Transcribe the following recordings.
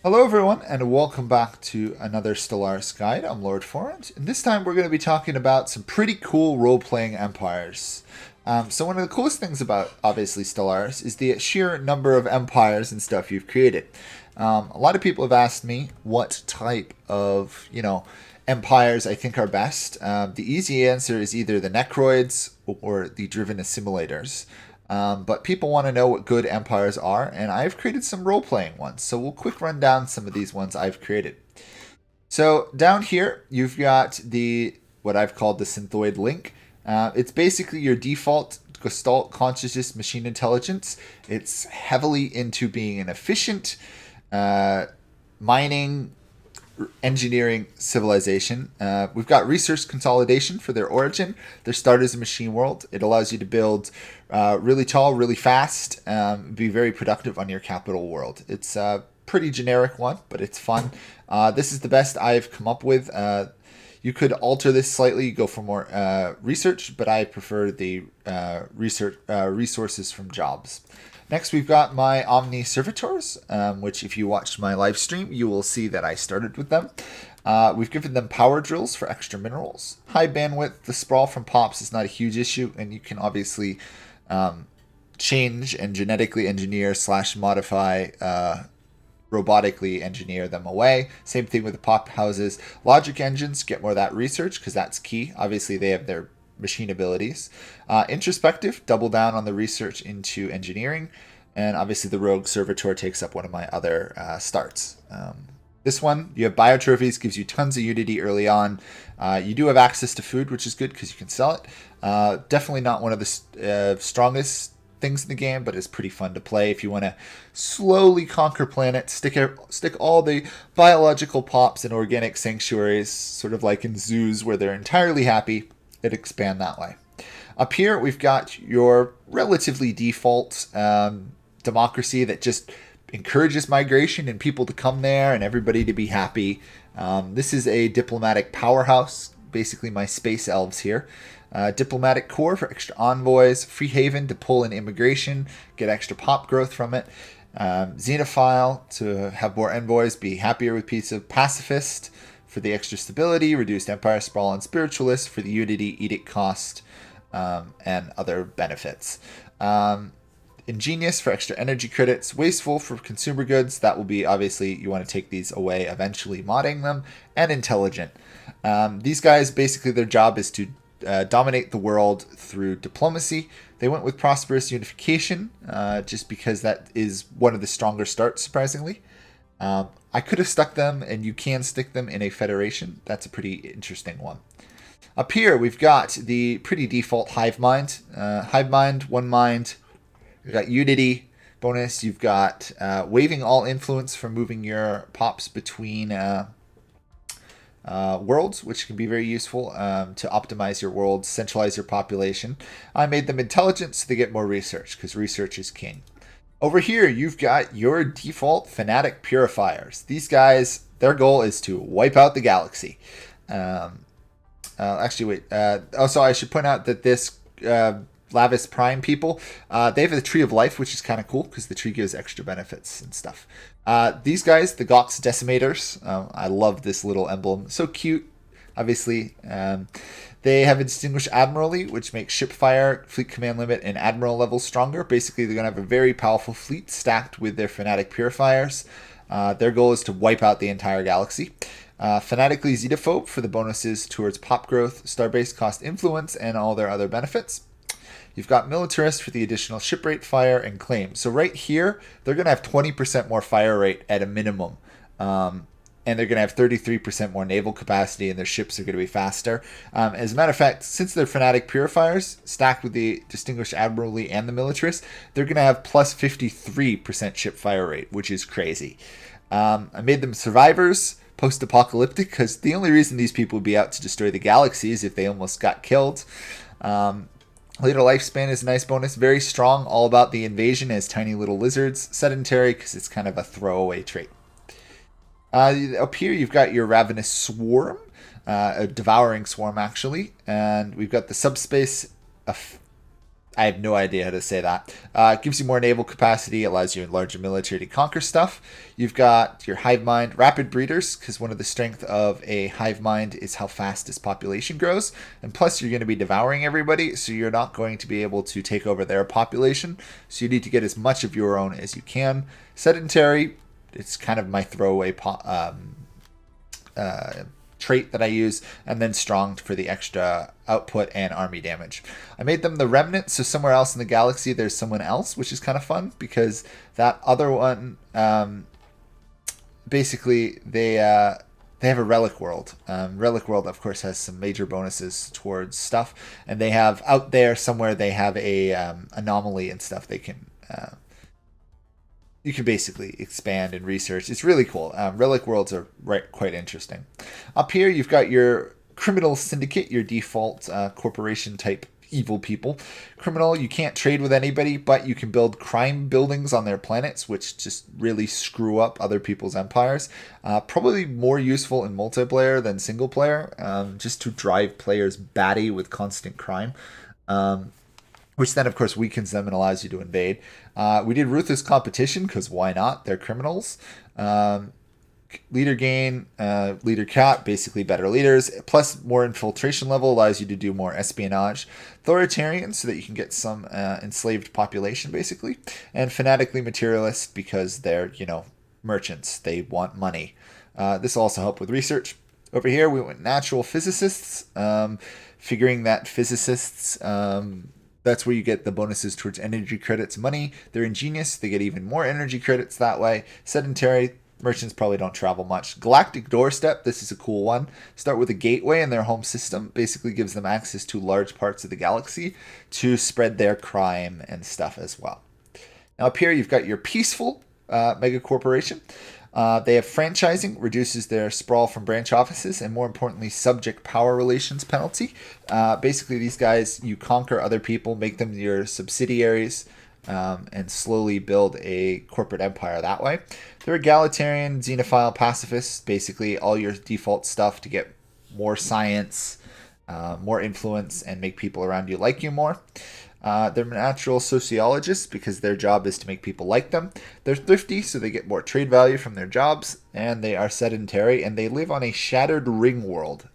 Hello everyone and welcome back to another Stellaris guide. I'm Lord Forrent, and this time we're going to be talking about some pretty cool role-playing empires. So one of the coolest things about, obviously, Stellaris is the sheer number of empires and stuff you've created. A lot of people have asked me what type of, empires I think are best. The easy answer is either the Necroids or the Driven Assimilators. But people want to know what good empires are, and I've created some role playing ones. So we'll quick run down some of these ones I've created. So down here, you've got the what I've called the Synthoid Link. It's basically your default Gestalt consciousness machine intelligence. It's heavily into being an efficient mining engineering civilization. We've got resource consolidation for their origin. Their start is a machine world. It allows you to build really tall, really fast, be very productive on your capital world. It's a pretty generic one, but it's fun. This is the best I've come up with. You could alter this slightly, go for more research, but I prefer the resources from jobs. Next, we've got my Omni Servitors, which if you watched my live stream, you will see that I started with them. We've given them power drills for extra minerals. High bandwidth, the sprawl from pops is not a huge issue, and you can obviously change and genetically engineer / modify robotically engineer them away. Same thing with the pop houses. Logic engines, get more of that research because that's key. Obviously, they have their machine abilities. Introspective, double down on the research into engineering. And obviously the Rogue Servitor takes up one of my other starts. This one, you have biotrophies, gives you tons of unity early on. You do have access to food, which is good because you can sell it. Definitely not one of the strongest things in the game, but it's pretty fun to play if you want to slowly conquer planets. Stick all the biological pops in organic sanctuaries, sort of like in zoos where they're entirely happy. It expand that way. Up here, we've got your relatively default democracy that just encourages migration and people to come there and everybody to be happy. This is a diplomatic powerhouse, basically my space elves here. Diplomatic core for extra envoys, free haven to pull in immigration, get extra pop growth from it. Xenophile to have more envoys, be happier with peace of pacifist for the extra stability, reduced empire sprawl, and spiritualist for the unity, edict cost, and other benefits. Ingenious for extra energy credits, wasteful for consumer goods. That will be obviously you want to take these away eventually, modding them, and intelligent. These guys basically their job is to dominate the world through diplomacy. They went with prosperous unification just because that is one of the stronger starts, surprisingly. I could have stuck them, and you can stick them in a federation. That's a pretty interesting one. Up here, we've got the pretty default Hivemind. Hivemind, one mind. You've got Unity bonus. You've got waiving all influence for moving your pops between worlds, which can be very useful to optimize your worlds, centralize your population. I made them intelligent so they get more research, because research is king. Over here, you've got your default Fanatic purifiers. These guys, their goal is to wipe out the galaxy. Actually, wait. Also, I should point out that this Lavis Prime people, they have a Tree of Life, which is kind of cool because the tree gives extra benefits and stuff. These guys, the Gox Decimators, I love this little emblem. So cute, obviously. They have a Distinguished Admiralty, which makes ship fire, fleet command limit, and admiral levels stronger. Basically, they're going to have a very powerful fleet stacked with their Fanatic Purifiers. Their goal is to wipe out the entire galaxy. Fanatically Xenophobe for the bonuses towards pop growth, starbase cost influence, and all their other benefits. You've got Militarist for the additional ship rate, fire, and claim. So right here, they're going to have 20% more fire rate at a minimum. And they're going to have 33% more naval capacity, and their ships are going to be faster. As a matter of fact, since they're Fanatic Purifiers, stacked with the Distinguished Admiralty and the Militarist, they're going to have plus 53% ship fire rate, which is crazy. I made them Survivors, post-apocalyptic, because the only reason these people would be out to destroy the galaxy is if they almost got killed. Later lifespan is a nice bonus. Very strong, all about the invasion as tiny little lizards. Sedentary, because it's kind of a throwaway trait. Up here, you've got your Ravenous Swarm, a devouring swarm, actually. And we've got the subspace I have no idea how to say that. It gives you more naval capacity, allows you a larger military to conquer stuff. You've got your Hivemind, rapid breeders, because one of the strength of a Hivemind is how fast its population grows. And plus, you're going to be devouring everybody, so you're not going to be able to take over their population. So you need to get as much of your own as you can. Sedentary, it's kind of my throwaway trait that I use, and then strong for the extra output and army damage. I made them the remnant, so somewhere else in the galaxy there's someone else, which is kind of fun because that other one, basically they have a relic world. Relic world, of course, has some major bonuses towards stuff, and they have out there somewhere they have a anomaly and stuff they can. You can basically expand and research. It's really cool. Relic worlds are quite interesting. Up here, you've got your criminal syndicate, your default corporation type evil people. Criminal, you can't trade with anybody, but you can build crime buildings on their planets, which just really screw up other people's empires. Probably more useful in multiplayer than single player, just to drive players batty with constant crime. Which then, of course, weakens them and allows you to invade. We did Ruthless Competition, because why not? They're criminals. Leader gain, leader cap, basically better leaders. Plus, more infiltration level allows you to do more espionage. Authoritarian, so that you can get some enslaved population, basically. And fanatically materialist, because they're, merchants. They want money. This will also help with research. Over here, we went natural physicists, figuring that physicists... that's where you get the bonuses towards energy credits money. They're ingenious. They get even more energy credits that way. Sedentary. Merchants probably don't travel much. Galactic Doorstep. This is a cool one. Start with a gateway in their home system. Basically gives them access to large parts of the galaxy to spread their crime and stuff as well. Now up here you've got your peaceful Megacorporation. They have franchising, reduces their sprawl from branch offices, and more importantly, subject power relations penalty. Basically, these guys, you conquer other people, make them your subsidiaries, and slowly build a corporate empire that way. They're egalitarian, xenophile, pacifists, basically all your default stuff to get more science, more influence, and make people around you like you more. They're natural sociologists because their job is to make people like them. They're thrifty, so they get more trade value from their jobs, and they are sedentary, and they live on a shattered ring world.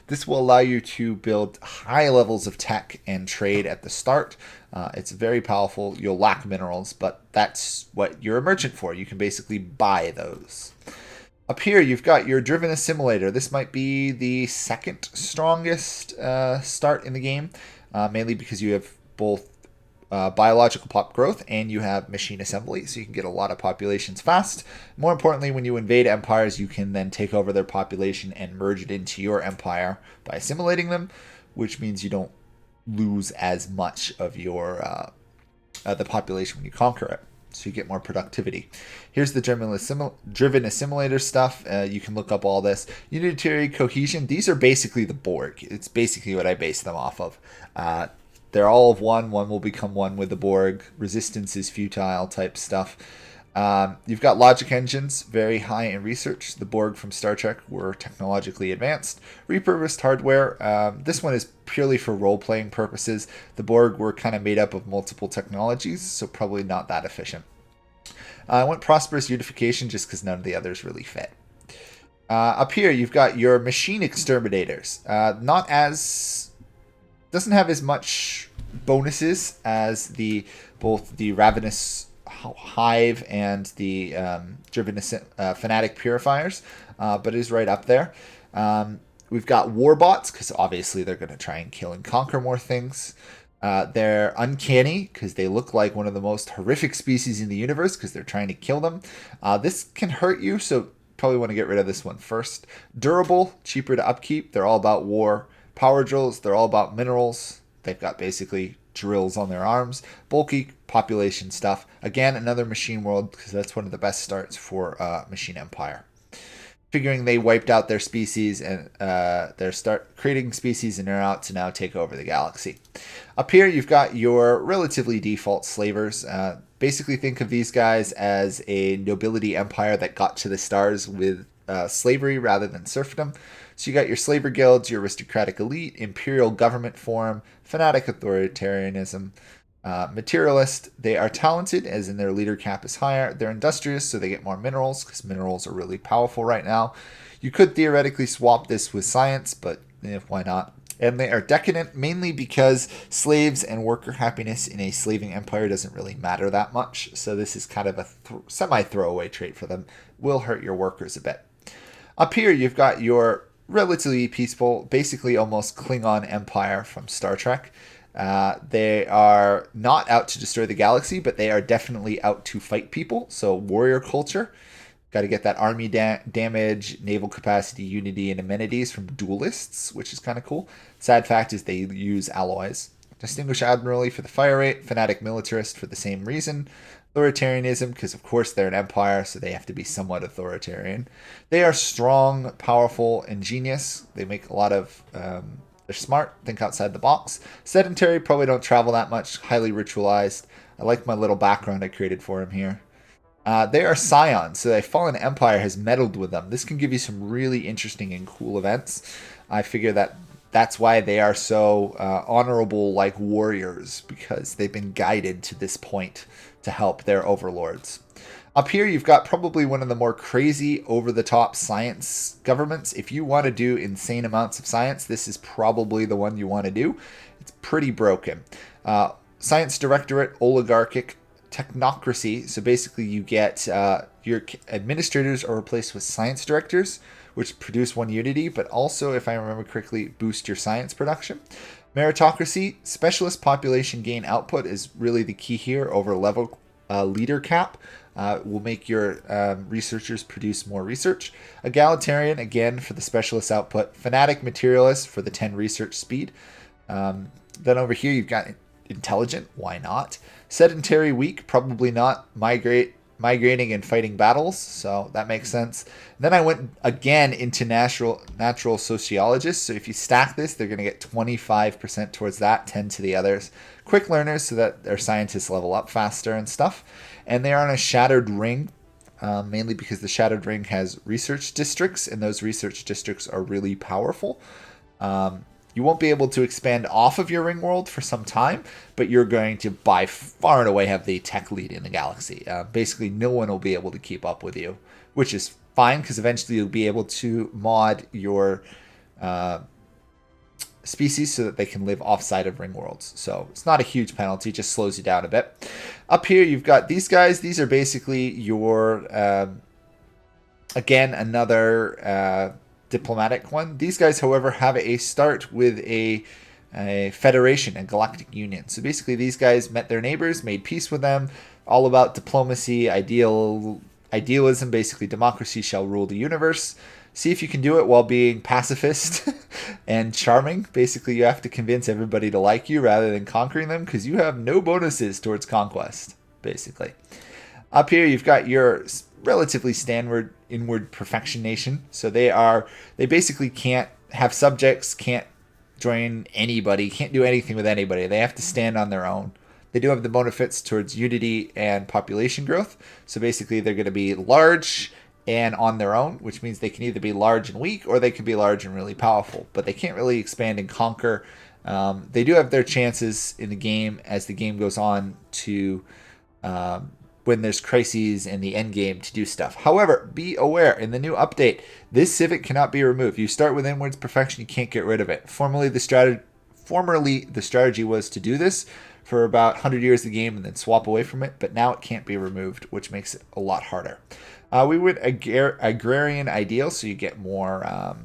This will allow you to build high levels of tech and trade at the start. It's very powerful. You'll lack minerals, but that's what you're a merchant for. You can basically buy those. Up here, you've got your Driven Assimilator. This might be the second strongest start in the game, mainly because you have both biological pop growth and you have machine assembly, so you can get a lot of populations fast. More importantly, when you invade empires, you can then take over their population and merge it into your empire by assimilating them, which means you don't lose as much of your the population when you conquer it. So you get more productivity. Here's the driven assimilator stuff. You can look up all this. Unitary cohesion. These are basically the Borg. It's basically what I base them off of. They're all of one. One will become one with the Borg. Resistance is futile type stuff. You've got logic engines, very high in research. The Borg from Star Trek were technologically advanced. Repurposed hardware. This one is purely for role-playing purposes. The Borg were kind of made up of multiple technologies, so probably not that efficient. I went prosperous unification just because none of the others really fit. Up here, you've got your machine exterminators. Doesn't have as much bonuses as both the Ravenous Hive and the Driven Fanatic Purifiers, but is right up there. We've got Warbots, because obviously they're going to try and kill and conquer more things. They're uncanny, because they look like one of the most horrific species in the universe, because they're trying to kill them. This can hurt you, so probably want to get rid of this one first. Durable, cheaper to upkeep. They're all about war. Power drills, they're all about minerals. They've got basically drills on their arms. Bulky population stuff. Again, another machine world, because that's one of the best starts for Machine Empire. Figuring they wiped out their species and they're start creating species and they're out to now take over the galaxy. Up here, you've got your relatively default slavers. Basically, think of these guys as a nobility empire that got to the stars with slavery rather than serfdom. So you got your slaver guilds, your aristocratic elite, imperial government form, fanatic authoritarianism. Materialist, they are talented, as in their leader cap is higher. They're industrious, so they get more minerals, because minerals are really powerful right now. You could theoretically swap this with science, but why not? And they are decadent, mainly because slaves and worker happiness in a slaving empire doesn't really matter that much. So this is kind of a semi-throwaway trait for them. Will hurt your workers a bit. Up here, you've got your relatively peaceful, basically almost Klingon empire from Star Trek. They are not out to destroy the galaxy, but they are definitely out to fight people. So warrior culture. Got to get that army damage, naval capacity, unity, and amenities from duelists, which is kind of cool. Sad fact is they use alloys. Distinguished admiralty for the fire rate. Fanatic militarist for the same reason. Authoritarianism, because of course they're an empire, so they have to be somewhat authoritarian. They are strong, powerful, and genius. They make a lot of... they're smart, think outside the box. Sedentary, probably don't travel that much. Highly ritualized. I like my little background I created for him here. They are scions, so the Fallen Empire has meddled with them. This can give you some really interesting and cool events. I figure that that's why they are so honorable like warriors, because they've been guided to this point to help their overlords. Up here, you've got probably one of the more crazy, over-the-top science governments. If you want to do insane amounts of science, this is probably the one you want to do. It's pretty broken. Science Directorate, oligarchic, technocracy. So basically you get your administrators are replaced with science directors, which produce one unity, but also, if I remember correctly, boost your science production. Meritocracy, specialist population gain output is really the key here over level leader cap. Will make your researchers produce more research. Egalitarian, again, for the specialist output. Fanatic materialist for the 10 research speed. Then over here you've got intelligent, why not? Sedentary, weak, probably not. Migrating and fighting battles, so that makes sense. Then I went again into natural sociologists. So if you stack this, they're going to get 25% towards that, 10 to the others. Quick learners, so that their scientists level up faster and stuff. And they are on a shattered ring, mainly because the shattered ring has research districts, and those research districts are really powerful. You won't be able to expand off of your ring world for some time, but you're going to by far and away have the tech lead in the galaxy. Basically, no one will be able to keep up with you, which is fine because eventually you'll be able to mod your species so that they can live offside of ring worlds. So it's not a huge penalty, just slows you down a bit. Up here, you've got these guys. These are basically your, again, another... diplomatic one. These guys, however, have a start with a federation, a galactic union. So basically these guys met their neighbors, made peace with them, all about diplomacy, idealism, basically democracy shall rule the universe. See if you can do it while being pacifist and charming. Basically you have to convince everybody to like you rather than conquering them, because you have no bonuses towards conquest, basically. Up here you've got your relatively standard inward perfection nation. So they basically can't have subjects, can't join anybody, can't do anything with anybody. They have to stand on their own. They do have the benefits towards unity and population growth. So basically they're going to be large and on their own, which means they can either be large and weak or they can be large and really powerful, but they can't really expand and conquer. They do have their chances in the game as the game goes on to when there's crises in the end game to do stuff. However, be aware, in the new update, this civic cannot be removed. You start with inwards perfection, you can't get rid of it. Formerly, the strategy was to do this for about 100 years of the game and then swap away from it, but now it can't be removed, which makes it a lot harder. We would agrarian ideal, so you get more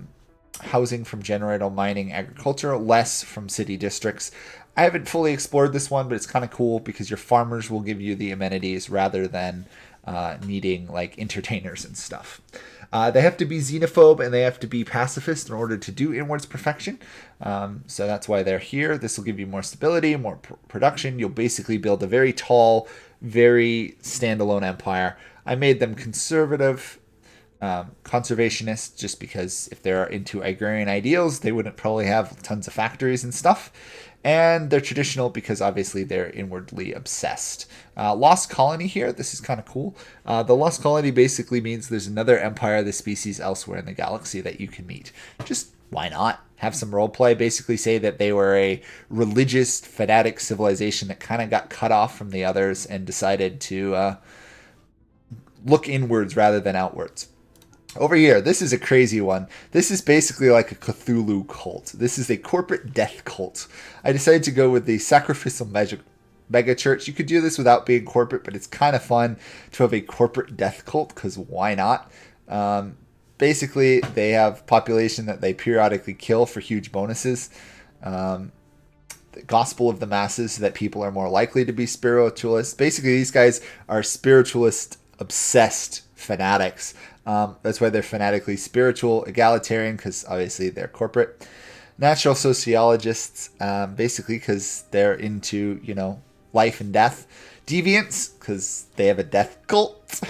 housing from generator mining, agriculture, less from city districts. I haven't fully explored this one, but it's kind of cool because your farmers will give you the amenities rather than needing like entertainers and stuff. They have to be xenophobe and they have to be pacifist in order to do inwards perfection. So that's why they're here. This will give you more stability, more production. You'll basically build a very tall, very standalone empire. I made them conservative, conservationist, just because if they're into agrarian ideals, they wouldn't probably have tons of factories and stuff. And they're traditional because obviously they're inwardly obsessed. Lost Colony here, this is kind of cool. The Lost Colony basically means there's another empire of the species elsewhere in the galaxy that you can meet. Just why not? have some roleplay, basically say that they were a religious fanatic civilization that kind of got cut off from the others and decided to look inwards rather than outwards. Over here, this is a crazy one. This is basically like a Cthulhu cult. This is a corporate death cult. I decided to go with the Sacrificial Mega Church. You could do this without being corporate, but it's kind of fun to have a corporate death cult, because why not? Basically, they have population that they periodically kill for huge bonuses. The gospel of the masses, so that people are more likely to be spiritualists. Basically, these guys are spiritualist obsessed fanatics. That's why they're fanatically spiritual, egalitarian, because obviously they're corporate. Natural sociologists, basically because they're into, life and death. Deviants, because they have a death cult.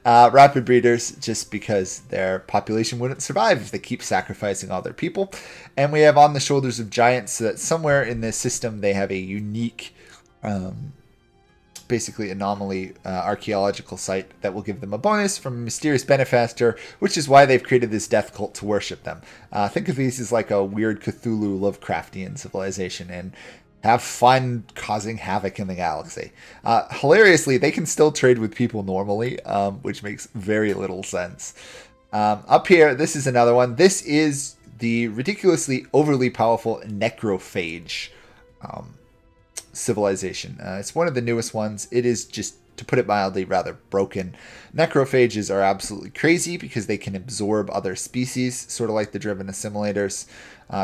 Rapid breeders, just because their population wouldn't survive if they keep sacrificing all their people. And we have on the shoulders of giants, so that somewhere in this system they have a unique basically anomaly archaeological site that will give them a bonus from a mysterious benefactor, which is why they've created this death cult to worship them. Think of these as like a weird Cthulhu Lovecraftian civilization, and have fun causing havoc in the galaxy. Hilariously, they can still trade with people normally, which makes very little sense. Up here, this is another one. This is the ridiculously overly powerful Necrophage civilization. It's one of the newest ones. It is, just to put it mildly, rather broken. Necrophages are absolutely crazy because they can absorb other species, sort of like the driven assimilators.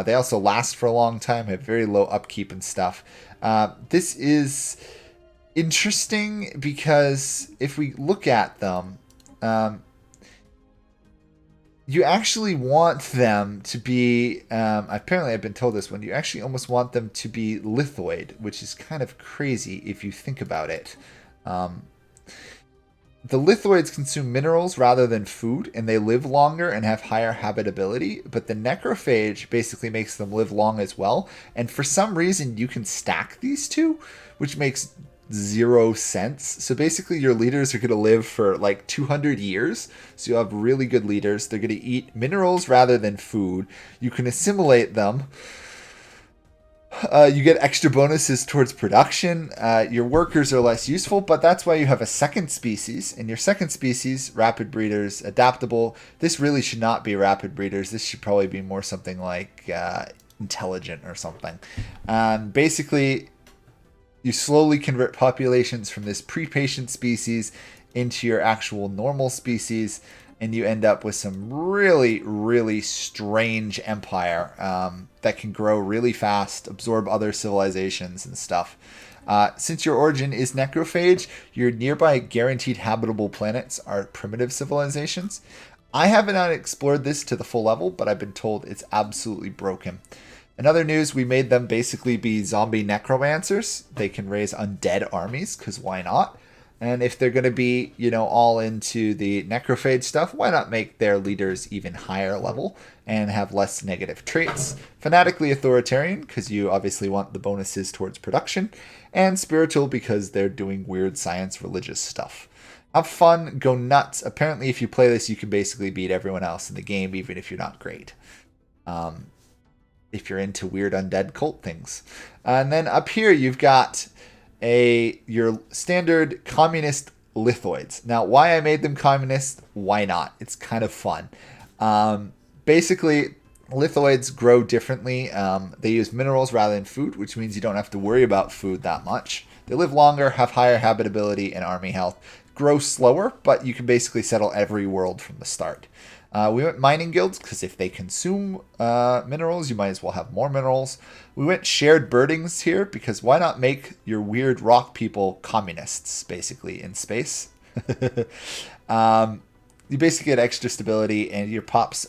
They also last for a long time, have very low upkeep and stuff. This is interesting because if we look at them, you actually want them to be, apparently I've been told this one, you actually almost want them to be lithoid, which is kind of crazy if you think about it. The lithoids consume minerals rather than food, and they live longer and have higher habitability, but the necrophage basically makes them live long as well, and for some reason you can stack these two, which makes zero sense. So basically your leaders are going to live for like 200 years, so you have really good leaders. They're going to eat minerals rather than food. You can assimilate them. You get extra bonuses towards production. Your workers are less useful, but that's why you have a second species. And your second species, rapid breeders, adaptable. This really should not be rapid breeders. This should probably be more something like intelligent or something. Basically, you slowly convert populations from this pre-patient species into your actual normal species, and you end up with some really, really strange empire that can grow really fast, absorb other civilizations and stuff. Since your origin is necrophage, your nearby guaranteed habitable planets are primitive civilizations. I haven't explored this to the full level, but I've been told it's absolutely broken. In other news, we made them basically be zombie necromancers. They can raise undead armies, because why not? And if they're going to be, all into the necrophage stuff, why not make their leaders even higher level and have less negative traits? Fanatically authoritarian, because you obviously want the bonuses towards production. And spiritual, because they're doing weird science religious stuff. Have fun, go nuts. Apparently, if you play this, you can basically beat everyone else in the game, even if you're not great. If you're into weird undead cult things. And then up here, you've got your standard communist lithoids. Now, why I made them communist? Why not? It's kind of fun. Basically, lithoids grow differently. They use minerals rather than food, which means you don't have to worry about food that much. They live longer, have higher habitability and army health. Grow slower, but you can basically settle every world from the start. We went mining guilds, because if they consume minerals, you might as well have more minerals. We went shared birdings here, because why not make your weird rock people communists, basically, in space? You basically get extra stability, and your pops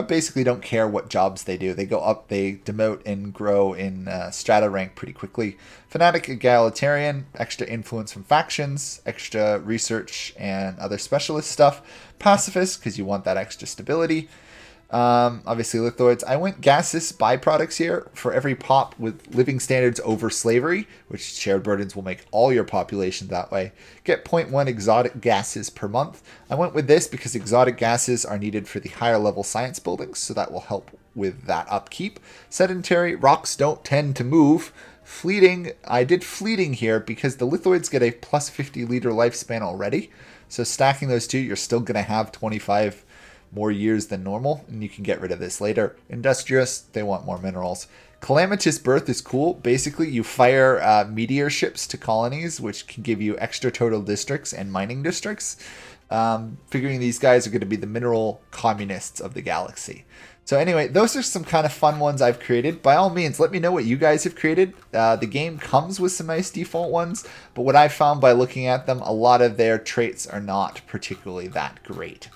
basically don't care what jobs they do. They go up, they demote and grow in strata rank pretty quickly. Fanatic egalitarian, extra influence from factions, extra research and other specialist stuff. Pacifist, because you want that extra stability. Obviously Lithoids. I went gaseous byproducts here for every pop with living standards over slavery, which shared burdens will make all your population that way. Get 0.1 exotic gases per month. I went with this because exotic gases are needed for the higher level science buildings, so that will help with that upkeep. Sedentary, rocks don't tend to move. Fleeting, I did fleeting here because the Lithoids get a plus 50 liter lifespan already. So stacking those two, you're still going to have 25 more years than normal, and you can get rid of this later. Industrious, they want more minerals. Calamitous Birth is cool. Basically, you fire meteor ships to colonies, which can give you extra total districts and mining districts. Figuring these guys are going to be the mineral communists of the galaxy. So anyway, those are some kind of fun ones I've created. By all means, let me know what you guys have created. The game comes with some nice default ones, but what I found by looking at them, a lot of their traits are not particularly that great.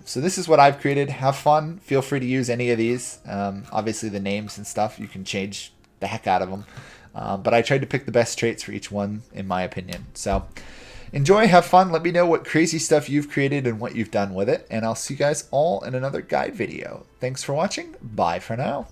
So this is what I've created. Have fun. Feel free to use any of these. Obviously the names and stuff, you can change the heck out of them. But I tried to pick the best traits for each one, in my opinion. So enjoy, have fun. Let me know what crazy stuff you've created and what you've done with it. And I'll see you guys all in another guide video. Thanks for watching. Bye for now.